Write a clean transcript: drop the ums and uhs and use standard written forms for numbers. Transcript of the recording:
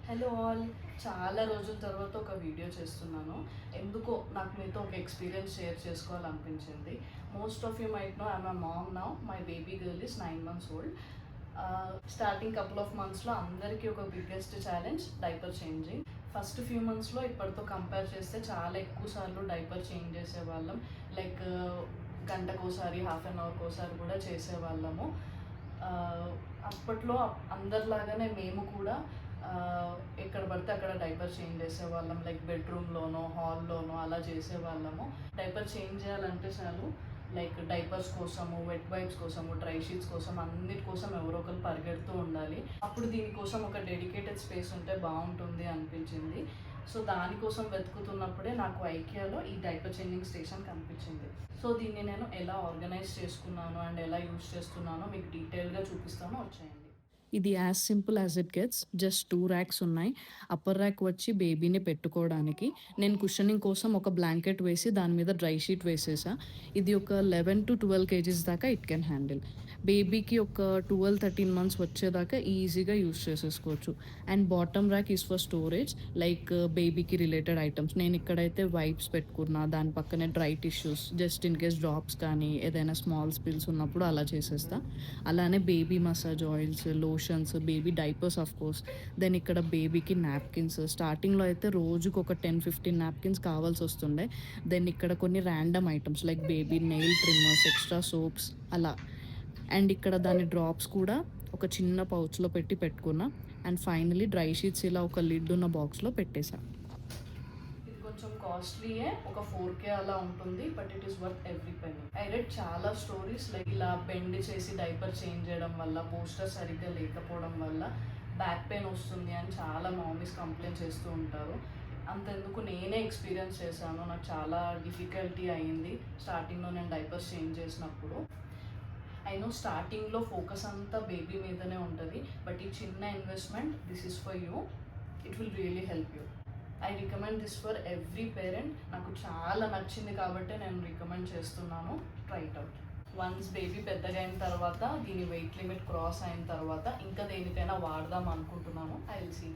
Hello all, చాలా రోజుల తర్వాత ఒక వీడియో చేస్తున్నాను. ఎందుకో నాకు మీతో ఒక ఎక్స్పీరియన్స్ షేర్ చేసుకోవాలనిపించింది. Most of you might know I'm my mom now. My baby girl is 9 months old. Starting couple of మంత్స్లో అందరికీ ఒక biggest challenge diaper changing. First few మంత్స్లో ఇప్పటితో కంపేర్ చేస్తే చాలా ఎక్కువ సార్లు డైపర్ చేంజ్ చేసేవాళ్ళం. లైక్ గంటకోసారి, హాఫ్ అన్ అవర్కి ఒకసారి కూడా చేసేవాళ్ళము. అప్పట్లో అందరిలాగానే మేము కూడా ఎక్కడ పడితే అక్కడ డైపర్ చేంజ్ చేసేవాళ్ళం. లైక్ బెడ్రూమ్లోనో, హాల్లోనో అలా చేసేవాళ్ళము. డైపర్ చేంజ్ చేయాలంటే చాలు లైక్ డైపర్స్ కోసము, వెట్ వైప్స్ కోసము, డ్రై షీట్స్ కోసం, అన్నిటి కోసం ఎవరో ఒకరు పరిగెడుతూ ఉండాలి. అప్పుడు దీనికోసం ఒక డెడికేటెడ్ స్పేస్ ఉంటే బాగుంటుంది అనిపించింది. సో దానికోసం వెతుకుతున్నప్పుడే నాకు ఐకియాలో ఈ డైపర్ చేంజింగ్ స్టేషన్ కనిపించింది. సో దీన్ని నేను ఎలా ఆర్గనైజ్ చేసుకున్నాను అండ్ ఎలా యూజ్ చేస్తున్నానో మీకు డీటెయిల్గా చూపిస్తాను, వచ్చేయండి. ఇది as simple as it gets. Just 2 racks ఉన్నాయి. అప్పర్ ర్యాక్ వచ్చి బేబీని పెట్టుకోవడానికి. నేను కుషనింగ్ కోసం ఒక బ్లాంకెట్ వేసి దాని మీద డ్రై షీట్ వేసేసా. ఇది ఒక 11 to 12 kgs దాకా ఇట్ కెన్ హ్యాండిల్. బేబీకి ఒక 12-13 months వచ్చేదాకా ఈజీగా యూస్ చేసేసుకోవచ్చు. And bottom rack is for storage, like బేబీకి రిలేటెడ్ ఐటమ్స్. నేను ఇక్కడైతే వైప్స్ పెట్టుకున్నా, దాని పక్కనే dry tissues, just in case drops కానీ ఏదైనా స్మాల్ స్పిల్స్ ఉన్నప్పుడు అలా చేసేస్తా. అలానే baby massage oils, lotions, baby diapers of course. Then ఇక్కడ బేబీకి నాప్కిన్స్. స్టార్టింగ్లో అయితే రోజుకు ఒక 10-15 నాప్కిన్స్ కావాల్సి వస్తుండే. దెన్ ఇక్కడ కొన్ని random items like baby nail trimmers, extra soaps అలా. అండ్ ఇక్కడ దాని డ్రాప్స్ కూడా ఒక చిన్న పౌచ్లో పెట్టుకున్నా. అండ్ ఫైనలీ డ్రై షీట్స్ ఇలా ఒక లిడ్ ఉన్న బాక్స్లో పెట్టేశా. కొంచెం కాస్ట్లీయే, ఒక 4K అలా ఉంటుంది, but it is worth every penny. I read చాలా స్టోరీస్ లైక్ ఇలా బెండ్ చేసి డైపర్ చేంజ్ చేయడం వల్ల, పోస్టర్ సరిగ్గా లేకపోవడం వల్ల బ్యాక్ పెయిన్ వస్తుంది అని చాలా మామీస్ కంప్లైంట్ చేస్తూ ఉంటారు. అంతెందుకు నేనే ఎక్స్పీరియన్స్ చేశాను. నాకు చాలా డిఫికల్టీ అయ్యింది స్టార్టింగ్లో నేను డైపర్స్ చేంజ్ చేసినప్పుడు. అయినో స్టార్టింగ్లో ఫోకస్ అంతా బేబీ మీదనే ఉంటుంది, బట్ ఈ చిన్న investment, this is for you. It will really help you. I recommend this for every parent. నాకు చాలా నచ్చింది కాబట్టి నేను రికమెండ్ చేస్తున్నాను. Try it out. Once baby పెద్దగా అయిన తర్వాత, దీని వెయిట్ లిమిట్ క్రాస్ అయిన తర్వాత ఇంకా దేనికైనా వాడదాం అనుకుంటున్నాను. I will see.